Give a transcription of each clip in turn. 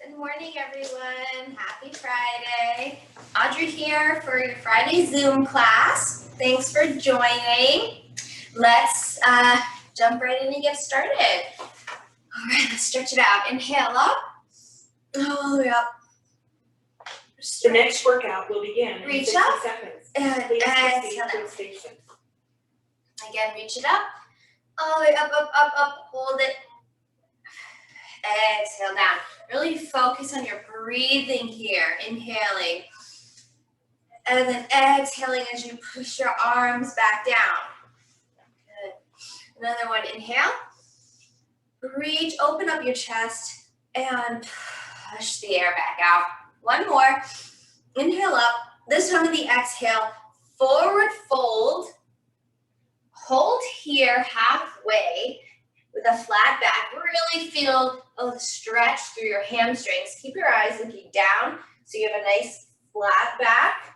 Good morning, everyone. Happy Friday. Audrey here for your Friday Zoom class. Thanks for joining. Let's jump right in and get started. All right, let's stretch it out. Inhale up, all the way up. The next workout will begin in 60 seconds. And Please proceed exhale to down. the station. Again, reach it up, all the way up, up, up, up. Hold it. Exhale down. Really focus on your breathing here. Inhaling. And then exhaling as you push your arms back down. Good. Another one. Inhale. Reach, open up your chest, and push the air back out. One more. Inhale up. This time with the exhale, forward fold. Hold here halfway. With a flat back, really feel a stretch through your hamstrings. Keep your eyes looking down so you have a nice flat back.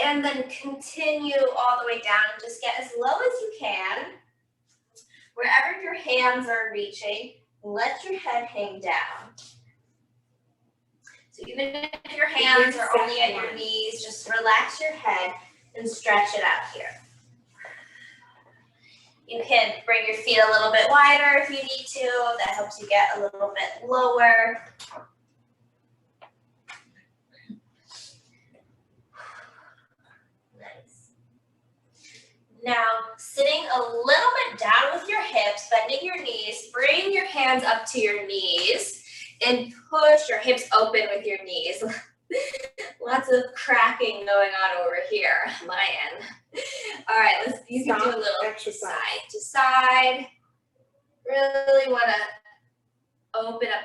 And then continue all the way down and just get as low as you can. Wherever your hands are reaching, let your head hang down. So even if your hands are only at your knees, just relax your head and stretch it out here. You can bring your feet a little bit wider if you need to. That helps you get a little bit lower. Nice. Now, sitting a little bit down with your hips, bending your knees, bring your hands up to your knees, and push your hips open with your knees. Lots of cracking going on over here on my end. All right, you can do a little exercise. Side to side. Really want to open up,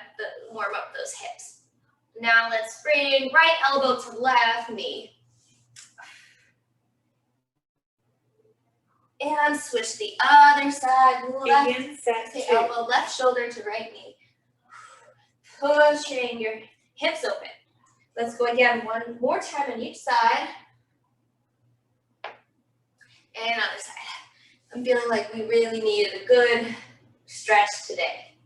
warm up those hips. Now let's bring right elbow to left knee. And switch the other side, left to elbow, left shoulder to right knee. Pushing your hips open. Let's go again one more time on each side. And other side. I'm feeling like we really needed a good stretch today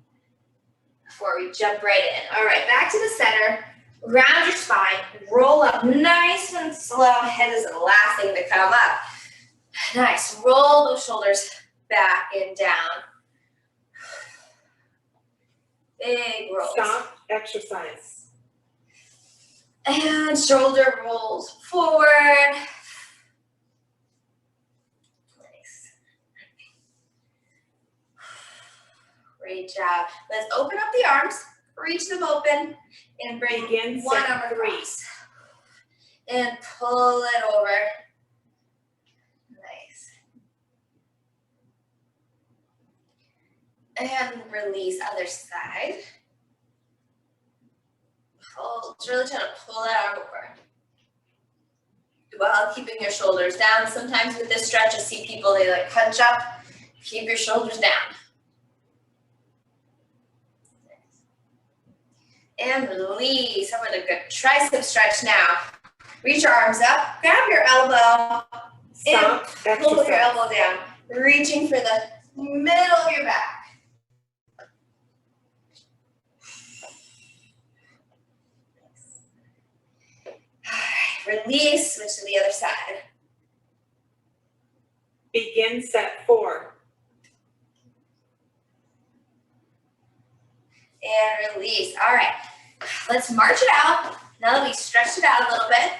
before we jump right in. All right, back to the center. Round your spine. Roll up nice and slow. Head is the last thing to come up. Nice. Roll those shoulders back and down. Big rolls. Stop exercise. And shoulder rolls forward. Nice. Great job. Let's open up the arms, reach them open, and bring one arm across. And pull it over. Nice. And release other side. Pull, really trying to pull that arm over while keeping your shoulders down. Sometimes with this stretch, I see people, they like hunch up. Keep your shoulders down. And release. How about a good tricep stretch now? Reach your arms up, grab your elbow, and pull your elbow down. Reaching for the middle of your back. Release, switch to the other side. Begin set 4. And release. All right, let's march it out. Now that we stretched it out a little bit,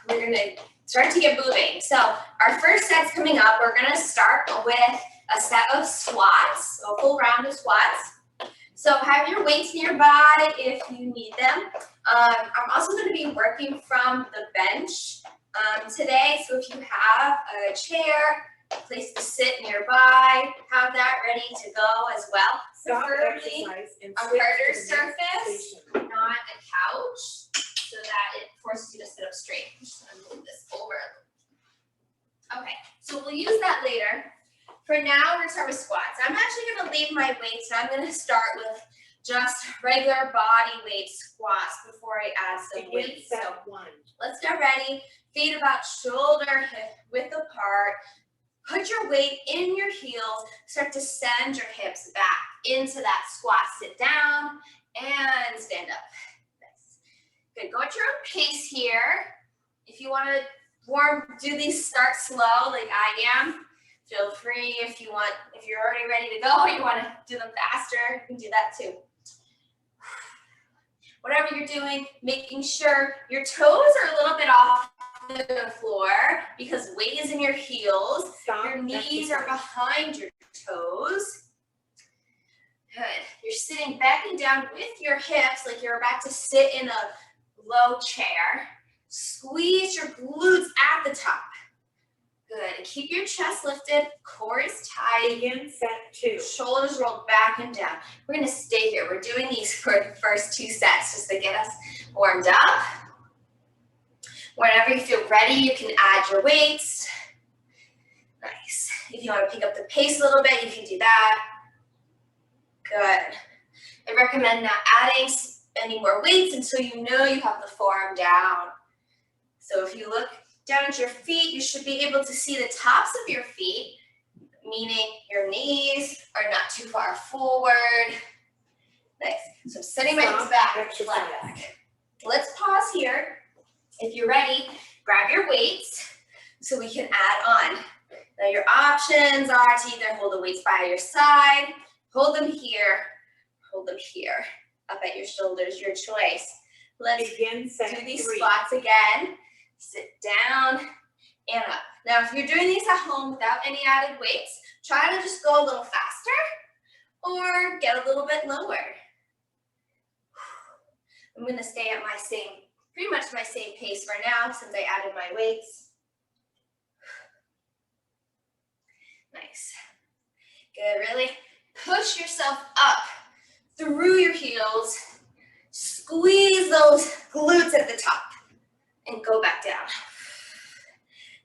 we're gonna start to get moving. So our first set's coming up. We're gonna start with a set of squats, a full round of squats. So have your weights nearby if you need them. I'm also going to be working from the bench today. So if you have a chair, a place to sit nearby, have that ready to go as well. Preferably a harder surface, not a couch, so that it forces you to sit up straight. I'm just going to move this over. Okay, so we'll use that later. For now, we're going to start with squats. I'm actually going to leave my weights, and I'm going to start with just regular body weight squats before I add some weights. So let's get ready. Feet about shoulder hip width apart. Put your weight in your heels. Start to send your hips back into that squat. Sit down and stand up. Nice. Good, go at your own pace here. If you want to do these, start slow like I am. Feel free if you're already ready to go, you want to do them faster, you can do that too. Whatever you're doing, making sure your toes are a little bit off the floor because weight is in your heels. Your knees are behind your toes. Good. You're sitting back and down with your hips like you're about to sit in a low chair. Squeeze your glutes at the top. Good. Keep your chest lifted, core is tight. Begin set 2. Shoulders rolled back and down. We're going to stay here. We're doing these for the first 2 sets just to get us warmed up. Whenever you feel ready, you can add your weights. Nice. If you want to pick up the pace a little bit, you can do that. Good. I recommend not adding any more weights until you know you have the forearm down. So if you look down at your feet, you should be able to see the tops of your feet, meaning your knees are not too far forward. Nice. So I'm setting my hips back, flat back. Let's pause here. If you're ready, grab your weights so we can add on. Now your options are to either hold the weights by your side, hold them here, up at your shoulders, your choice. Let's begin set do these 3. squats again. Sit down and up. Now, if you're doing these at home without any added weights, try to just go a little faster or get a little bit lower. I'm going to stay at pretty much my same pace for now since I added my weights. Nice. Good, really push yourself up through your heels. Squeeze those glutes at the top and go back down.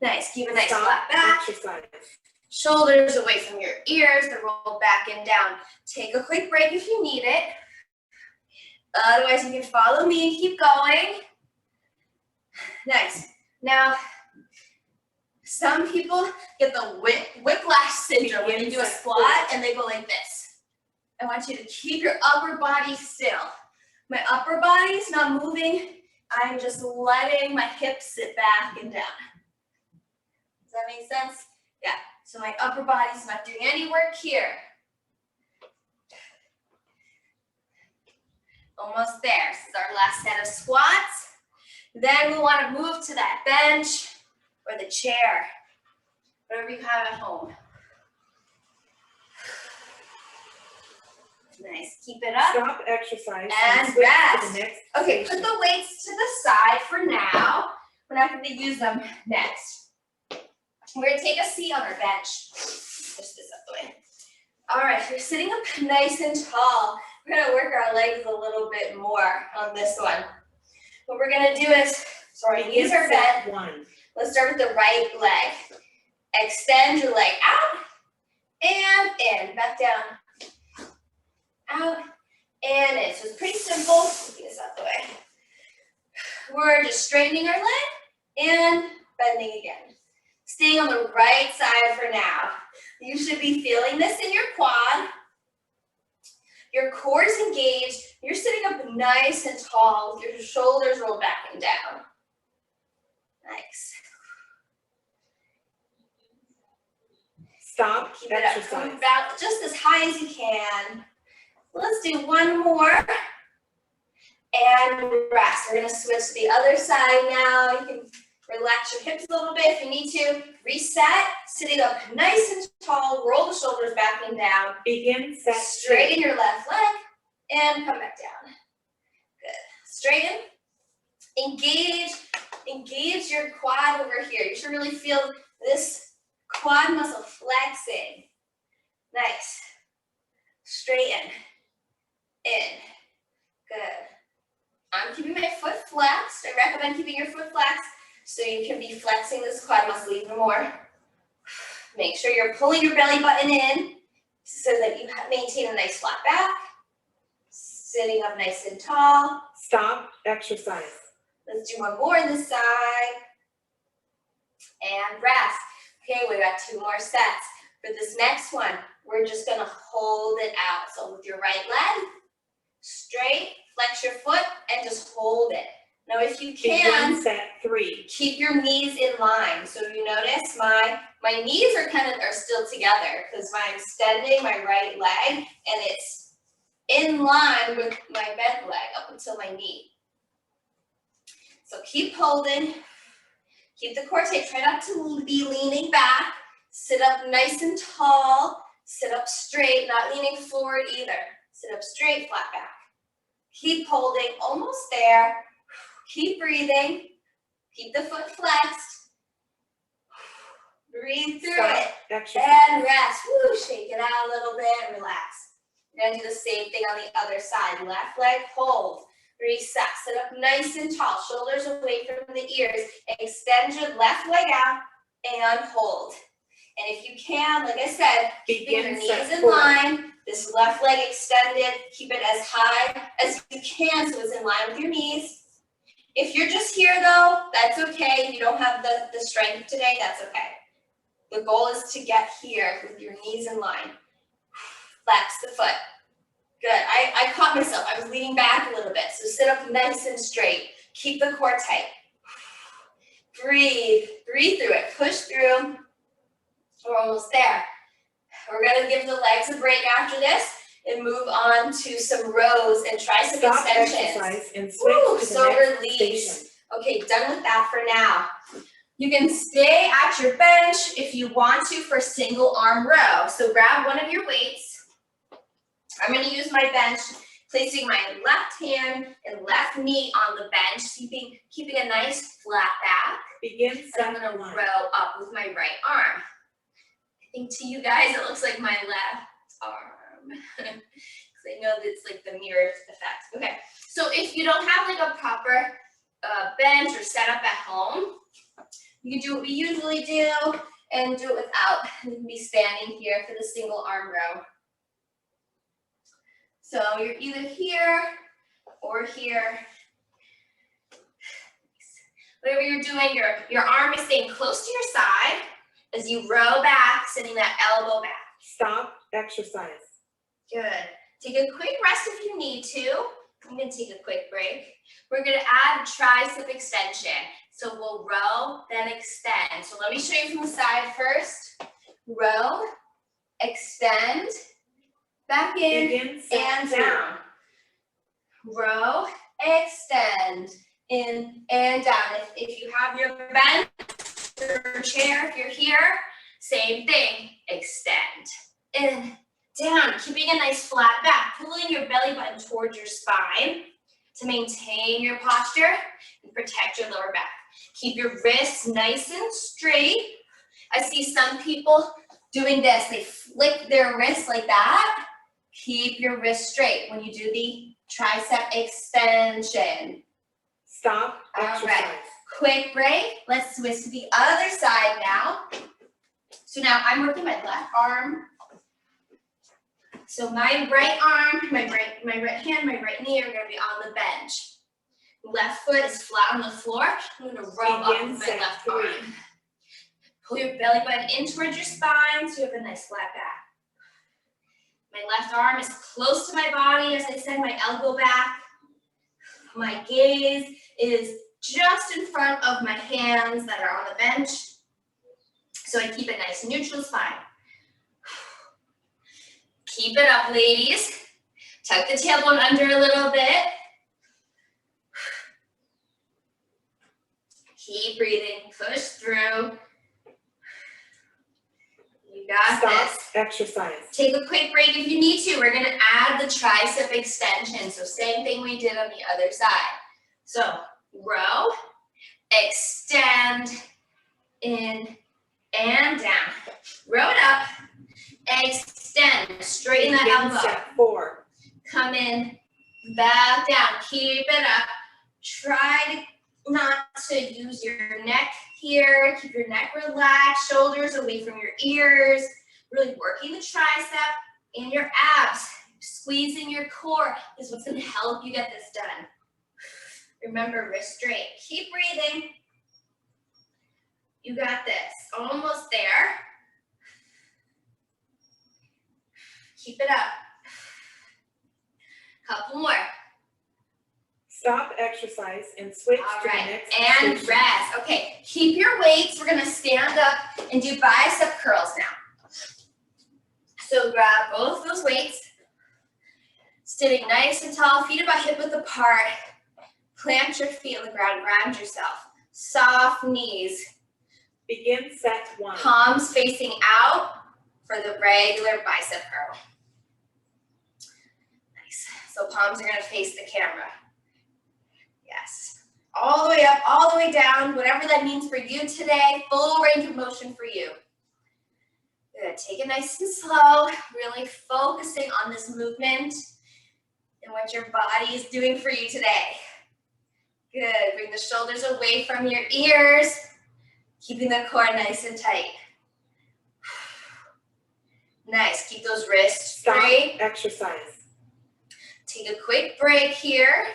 Nice, keep a nice flat back. Exercise. Shoulders away from your ears, they're rolled back and down. Take a quick break if you need it. Otherwise, you can follow me and keep going. Nice. Now, some people get the whiplash syndrome when you do a squat and they go like this. I want you to keep your upper body still. My upper body is not moving. I'm just letting my hips sit back and down. Does that make sense? Yeah. So my upper body's not doing any work here. Almost there. This is our last set of squats. Then we want to move to that bench or the chair, whatever you have at home. Nice. Keep it up. Stop exercise and switch rest. to the next Okay, put the weights to the side for now. We're not going to use them next. We're going to take a seat on our bench. Push this up the way. All right, if you're sitting up nice and tall, we're going to work our legs a little bit more on this one. What we're going to do is, knees are bent. 1. Let's start with the right leg. Extend your leg out and in, back down. Out and in. So it's pretty simple. Get this out the way. We're just straightening our leg and bending again. Staying on the right side for now. You should be feeling this in your quad. Your core is engaged. You're sitting up nice and tall with your shoulders rolled back and down. Nice. Stop Keep it up. exercise. Come about just as high as you can. Let's do one more. And rest. We're going to switch to the other side now. You can relax your hips a little bit if you need to. Reset. Sitting up nice and tall. Roll the shoulders back and down. Begin set 2. Straighten your left leg and come back down. Good. Straighten. Engage your quad over here. You should really feel this quad muscle flexing. Nice. Straighten. In. Good. I'm keeping my foot flexed. I recommend keeping your foot flexed so you can be flexing this quad muscle even more. Make sure you're pulling your belly button in so that you maintain a nice flat back. Sitting up nice and tall. Stop exercise. Let's do one more on this side. And rest. Okay, we got 2 more sets. For this next one, we're just gonna hold it out. So with your right leg, straight, if you can, Begin set 3. keep your knees in line. So you notice my knees are still together because I'm extending my right leg and it's in line with my bent leg up until my knee. So keep holding, keep the core tight, try not to be leaning back, sit up nice and tall, sit up straight, not leaning forward either. Sit up straight, flat back. Keep holding, almost there. Keep breathing, keep the foot flexed. Breathe through it, and rest. Woo, shake it out a little bit, relax. We're gonna do the same thing on the other side. Left leg, hold, reset, sit up nice and tall, shoulders away from the ears. Extend your left leg out and hold. And if you can, like I said, keeping your knees in line, this left leg extended, keep it as high as you can so it's in line with your knees. If you're just here though, that's okay. If you don't have the strength today, that's okay. The goal is to get here with your knees in line. Flex the foot. Good. I caught myself. I was leaning back a little bit. So sit up nice and straight. Keep the core tight. Breathe. Breathe through it. Push through. We're almost there. We're going to give the legs a break after this and move on to some rows and tricep extensions. Exercise and switch to the so next release. station. Okay, done with that for now. You can stay at your bench if you want to for single arm row. So grab one of your weights. I'm going to use my bench, placing my left hand and left knee on the bench, keeping a nice flat back. Begin set I'm going to 1. row up with my right arm. I think to you guys it looks like my left arm. Because I know that's like the mirror effect. Okay, so if you don't have like a proper bench or setup at home, you can do what we usually do and do it without. You can be standing here for the single arm row. So you're either here or here. Whatever you're doing, your arm is staying close to your side as you row back, sending that elbow back. Stop exercise. Good. Take a quick rest if you need to. I'm going to take a quick break. We're going to add tricep extension. So we'll row, then extend. So let me show you from the side first. Row, extend, back in, and down. Row, extend, in and down. If you have your bench or chair, if you're here, same thing. Extend, in, down. Keeping a nice flat back. Pulling your belly button towards your spine to maintain your posture and protect your lower back. Keep your wrists nice and straight. I see some people doing this. They flick their wrists like that. Keep your wrist straight when you do the tricep extension. Stop exercise. All right, quick break. Let's switch to the other side now. So now I'm working my left arm. So my right arm, my right hand, my right knee are going to be on the bench. Left foot is flat on the floor. I'm going to row up with my left arm. Pull your belly button in towards your spine so you have a nice flat back. My left arm is close to my body as I send my elbow back. My gaze is just in front of my hands that are on the bench. So I keep a nice neutral spine. Keep it up, ladies. Tuck the tailbone under a little bit. Keep breathing, push through. You got this. Exercise. Take a quick break if you need to. We're gonna add the tricep extension. So same thing we did on the other side. So row, extend, in, and down. Row it up, extend, straighten that elbow. Step 4. Come in, back down, keep it up. Try not to use your neck here. Keep your neck relaxed, shoulders away from your ears. Really working the tricep and your abs. Squeezing your core is what's going to help you get this done. Remember, wrist straight. Keep breathing. You got this. Almost there. Keep it up. Couple more. Stop exercise and switch All to the right, next and station. rest. Okay, keep your weights. We're gonna stand up and do bicep curls now. So grab both those weights, standing nice and tall, feet about hip width apart. Plant your feet on the ground, ground yourself. Soft knees. Begin set 1. Palms facing out for the regular bicep curl. Nice. So palms are gonna face the camera. Yes. All the way up, all the way down, whatever that means for you today, full range of motion for you. Good. Take it nice and slow, really focusing on this movement and what your body is doing for you today. Good. Bring the shoulders away from your ears, keeping the core nice and tight. Nice. Keep those wrists straight. Stop exercise. Take a quick break here.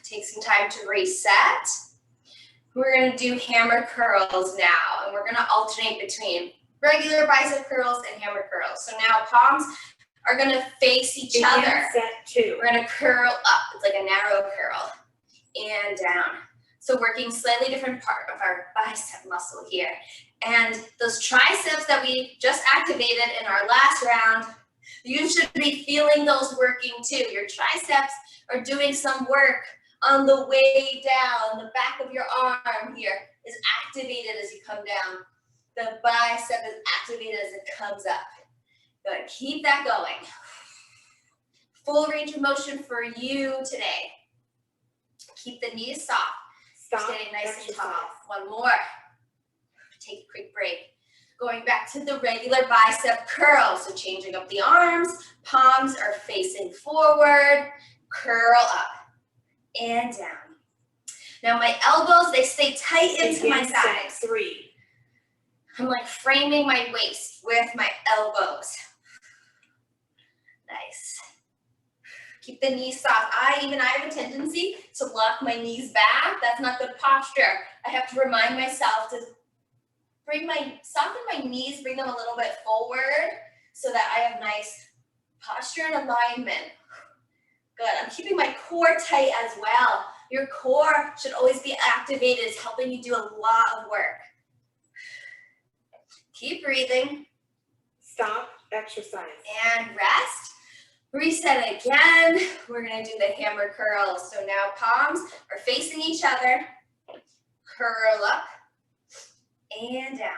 Take some time to reset. We're going to do hammer curls now, and we're going to alternate between regular bicep curls and hammer curls. So now palms are going to face each Begin other. set 2. We're going to curl up. It's like a narrow curl. And down. So working slightly different part of our bicep muscle here. And those triceps that we just activated in our last round, you should be feeling those working too. Your triceps are doing some work on the way down. The back of your arm here is activated as you come down. The bicep is activated as it comes up. Good. Keep that going. Full range of motion for you today. Keep the knees soft. Stop Standing nice exercise. and tall. One more. Take a quick break. Going back to the regular bicep curl. So changing up the arms. Palms are facing forward. Curl up and down. Now my elbows, they stay tight into my Begin set sides. 3. I'm like framing my waist with my elbows. Nice. Keep the knees soft. I have a tendency to lock my knees back. That's not good posture. I have to remind myself to soften my knees, bring them a little bit forward so that I have nice posture and alignment. Good. I'm keeping my core tight as well. Your core should always be activated. It's helping you do a lot of work. Keep breathing. Stop exercise. And rest. Reset again. We're going to do the hammer curls. So now palms are facing each other. Curl up and down.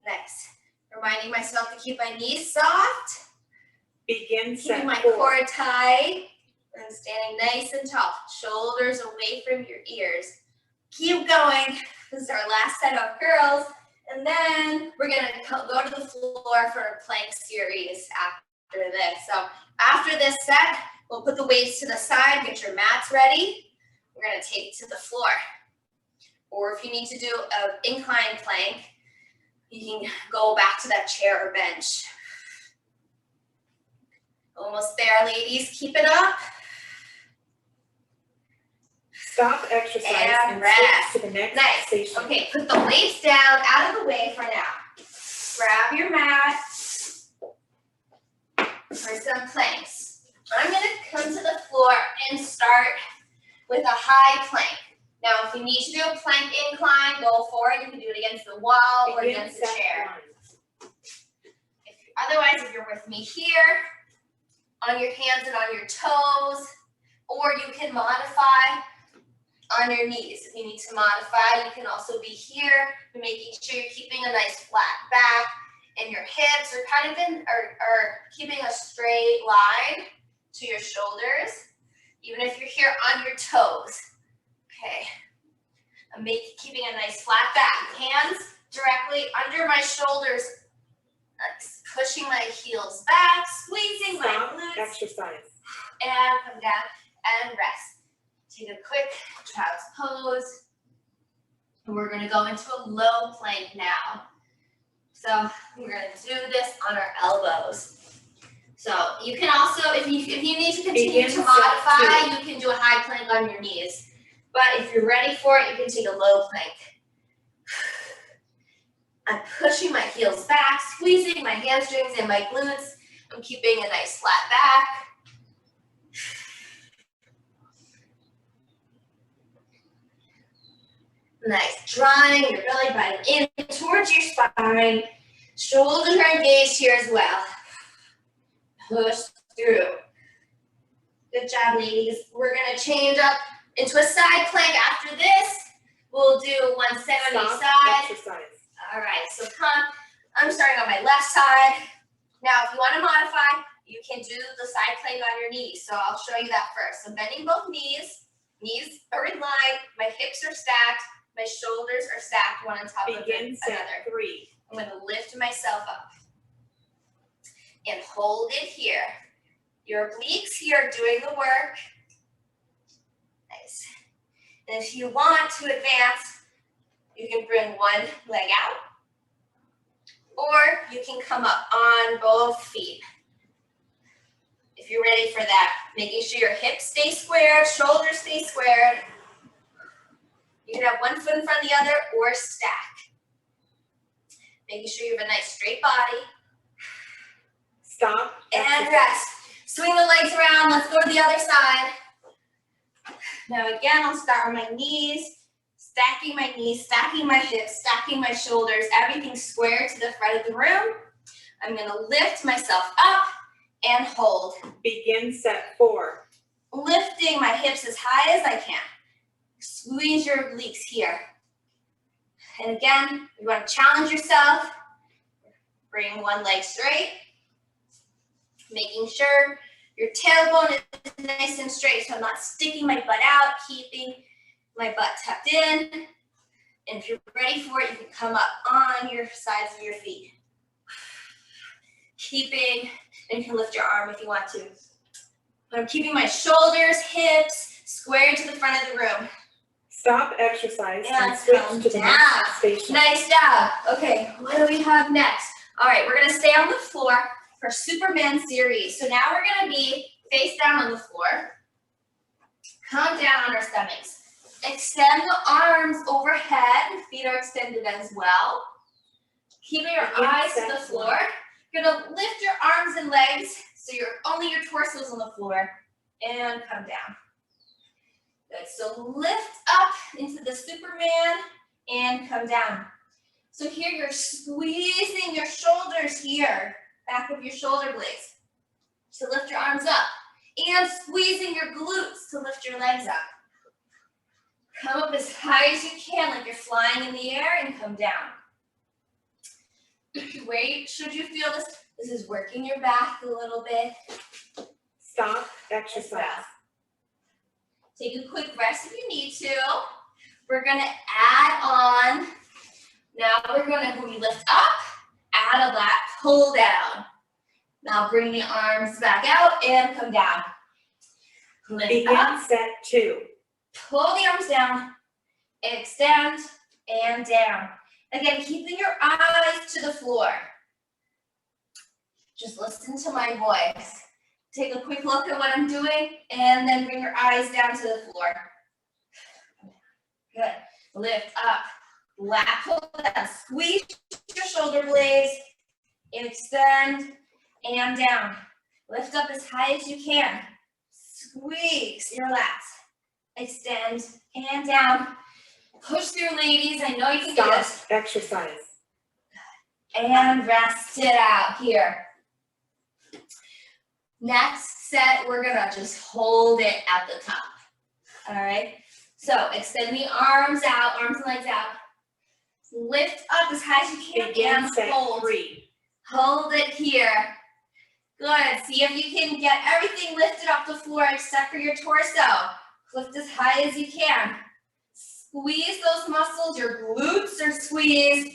Nice. Reminding myself to keep my knees soft. Begin set Keeping my 4. core tight. And standing nice and tall. Shoulders away from your ears. Keep going. This is our last set of curls. And then we're going to go to the floor for a plank series after this. So after this set, we'll put the weights to the side, get your mats ready. We're going to take it to the floor. Or if you need to do an incline plank, you can go back to that chair or bench. Almost there, ladies. Keep it up. Stop exercise and rest. switch to the next Nice. station. Okay, put the weights down, out of the way for now. Grab your mat for some planks. I'm going to come to the floor and start with a high plank. Now, if you need to do a plank incline, go for it. You can do it against the wall or Begin against the set chair. 1. Otherwise, if you're with me here, on your hands and on your toes, or you can modify on your knees. If you need to modify, you can also be here, making sure you're keeping a nice flat back, and your hips are kind of are keeping a straight line to your shoulders, even if you're here on your toes. Okay, I'm keeping a nice flat back. Hands directly under my shoulders. Nice. Pushing my heels back, squeezing my Stop glutes, exercise. and come down and rest. Take a quick child's pose. And we're going to go into a low plank now. So we're going to do this on our elbows. So you can also, if you need to continue to modify, you can do a high plank on your knees. But if you're ready for it, you can take a low plank. I'm pushing my heels back, squeezing my hamstrings and my glutes. I'm keeping a nice flat back. Nice. Drawing your belly button in towards your spine. Shoulders are engaged here as well. Push through. Good job, ladies. We're going to change up into a side plank after this. We'll do 1 set on each side. Exercise. All right, so come. I'm starting on my left side. Now, if you want to modify, you can do the side plank on your knees. So I'll show you that first. So bending both knees. Knees are in line. My hips are stacked. My shoulders are stacked one on top of Begin set another. 3. I'm going to lift myself up and hold it here. Your obliques here are doing the work. Nice. And if you want to advance, you can bring one leg out, or you can come up on both feet. If you're ready for that, making sure your hips stay squared, shoulders stay squared. You can have one foot in front of the other or stack. Making sure you have a nice straight body. Stop. And rest. Swing the legs around. Let's go to the other side. Now again, I'll start on my knees. Stacking my knees, stacking my hips, stacking my shoulders. Everything square to the front of the room. I'm going to lift myself up and hold. Begin set 4. Lifting my hips as high as I can. Squeeze your obliques here. And again, you want to challenge yourself. Bring one leg straight. Making sure your tailbone is nice and straight, so I'm not sticking my butt out, keeping my butt tucked in. And if you're ready for it, you can come up on your sides of your feet. Keeping, and you can lift your arm if you want to. But I'm keeping my shoulders, hips square to the front of the room. Stop exercise and switch switch to the next station. Nice job. Okay, what do we have next? All right, we're gonna stay on the floor for Superman series. So now we're gonna be face down on the floor. Come down on our stomachs. Extend the arms overhead. Feet are extended as well. Keeping your eyes to the floor. You're gonna lift your arms and legs so only your torso is on the floor. And come down. Good, so lift up into the Superman and come down. So here you're squeezing your shoulders here, back of your shoulder blades. So lift your arms up and squeezing your glutes to lift your legs up. Come up as high as you can, like you're flying in the air, and come down. Wait, should you feel this? This is working your back a little bit. Stop exercise. Take a quick rest if you need to. We're gonna add on. Now when we lift up, add a lat pull down. Now bring the arms back out and come down. Lift Begin up. set 2. Pull the arms down, extend, and down. Again, keeping your eyes to the floor. Just listen to my voice. Take a quick look at what I'm doing, and then bring your eyes down to the floor. Good. Lift up, lat pull down. Squeeze your shoulder blades, extend, and down. Lift up as high as you can. Squeeze your lats. Extend and down. Push through, ladies. I know you can do this. Stop exercise. And rest it out here. Next set, we're gonna just hold it at the top. All right. So extend the arms out, arms and legs out. Lift up as high as you can. Begin and set hold. 3. Hold it here. Good. See if you can get everything lifted off the floor except for your torso. Lift as high as you can. Squeeze those muscles. Your glutes are squeezed.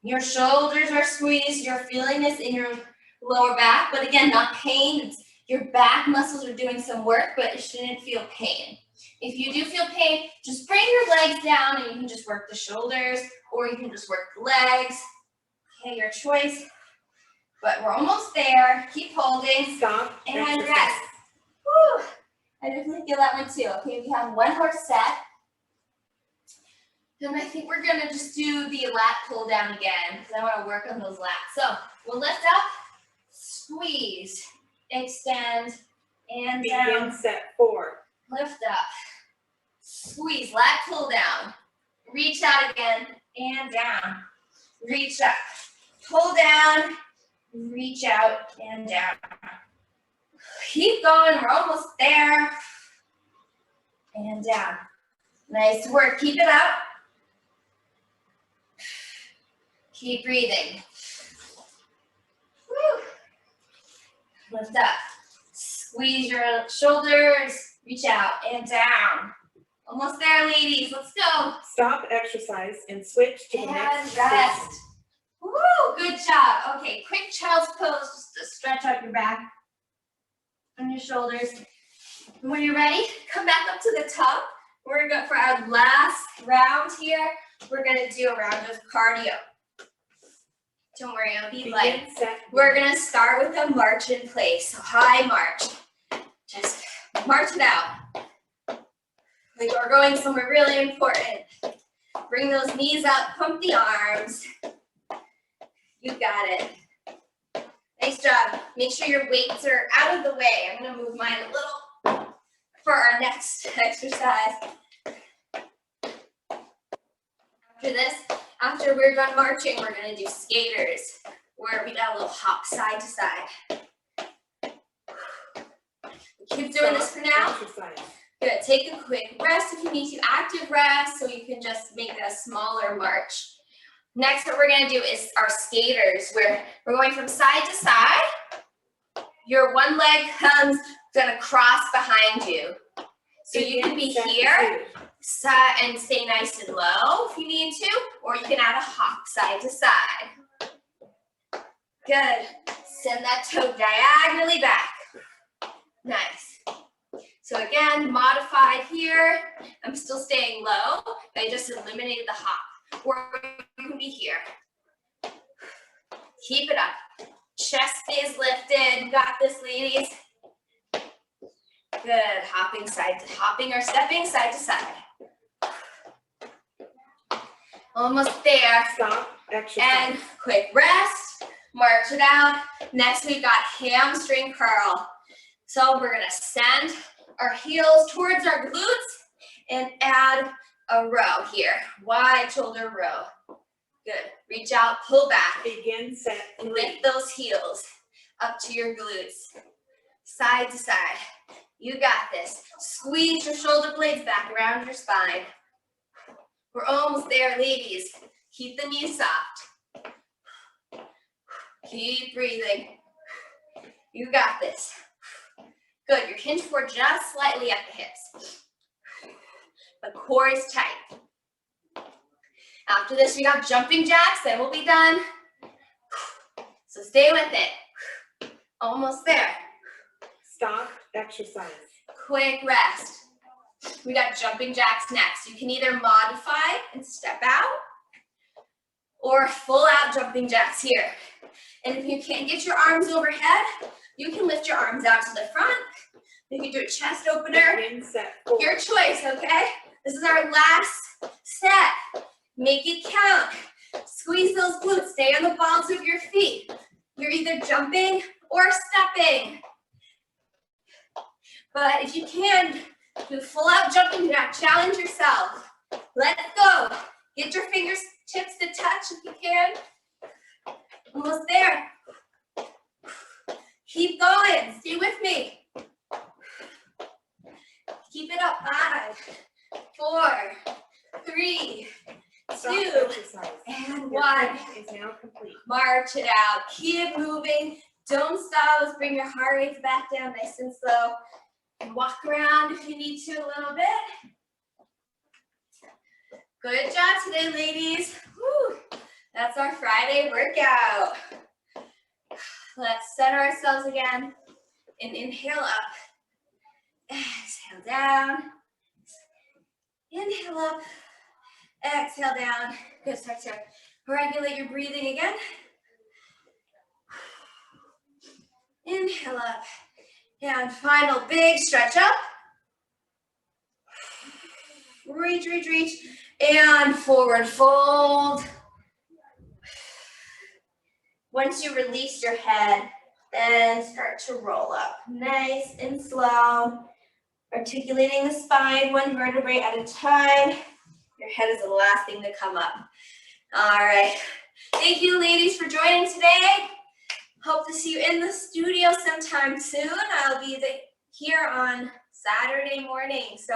Your shoulders are squeezed. You're feeling this in your lower back, but again, not pain. Your back muscles are doing some work, but it shouldn't feel pain. If you do feel pain, just bring your legs down and you can just work the shoulders, or you can just work the legs. Okay, your choice. But we're almost there. Keep holding. Stop and exercise. rest. Woo! I definitely feel that one too. Okay, we have one more set. Then I think we're gonna just do the lat pull down again because I want to work on those lats. So we'll lift up, squeeze, extend, and down. Begin set 4. Lift up, squeeze, lat pull down. reach out again, and down. Reach up, pull down, reach out, and down. Keep going, we're almost there. And down. Nice work, keep it up. Keep breathing. Woo. Lift up. Squeeze your shoulders, reach out and down. Almost there, ladies, let's go. Stop exercise and switch to the next rest. station. Woo, good job. Okay, quick child's pose, just to stretch out your back and your shoulders. When you're ready, come back up to the top. We're going to go for our last round here. We're going to do a round of cardio. Don't worry, it'll be light. We're going to start with a march in place, so high march. Just march it out. Like we're going somewhere really important. Bring those knees up, pump the arms. You got it. Nice job. Make sure your weights are out of the way. I'm going to move mine a little for our next exercise. After this, after we're done marching, we're going to do skaters, where we got a little hop side to side. Keep doing this for now. Good. Take a quick rest if you need to, active rest, so you can just make a smaller march. Next, what we're going to do is our skaters, where we're going from side to side. Your one leg comes going to cross behind you. So you can be here and stay nice and low if you need to, or you can add a hop side to side. Good. Send that toe diagonally back. Nice. So again, modified here. I'm still staying low. I just eliminated the hop. Or you can be here. Keep it up. Chest stays lifted. Got this, ladies. Good. Hopping or stepping side to side. Almost there. Stop. Exercise. And quick rest. March it out. Next, we got hamstring curl. So we're gonna send our heels towards our glutes and add a row here. Wide shoulder row. Good. Reach out, pull back. Begin, set, and lift those heels up to your glutes. Side to side. You got this. Squeeze your shoulder blades back around your spine. We're almost there, ladies. Keep the knees soft. Keep breathing. You got this. Good. You're hinged forward just slightly at the hips. The core is tight. After this, we got jumping jacks, then we'll be done. So stay with it. Almost there. Stop. Exercise. Quick rest. We got jumping jacks next. You can either modify and step out, or full out jumping jacks here. And if you can't get your arms overhead, you can lift your arms out to the front. You can do a chest opener. Your choice, okay? This is our last set. Make it count. Squeeze those glutes. Stay on the balls of your feet. You're either jumping or stepping. But if you can, do full out jumping jack. Challenge yourself. Let's go. Get your fingertips to touch if you can. Almost there. Keep going. Stay with me. Keep it up. 5, 4, 3, 2, and 1. Is now complete. March it out. Keep moving. Don't stop. Let's bring your heart rates back down nice and slow. And walk around if you need to a little bit. Good job today, ladies. Woo. That's our Friday workout. Let's center ourselves again and inhale up. Exhale down. Inhale up. Exhale down. Good. Start to regulate your breathing again. Inhale up. And final big stretch up. Reach, reach, reach. And forward fold. Once you release your head, then start to roll up. Nice and slow. Articulating the spine, one vertebrae at a time. Your head is the last thing to come up. All right. Thank you, ladies, for joining today. Hope to see you in the studio sometime soon. I'll be here on Saturday morning. So,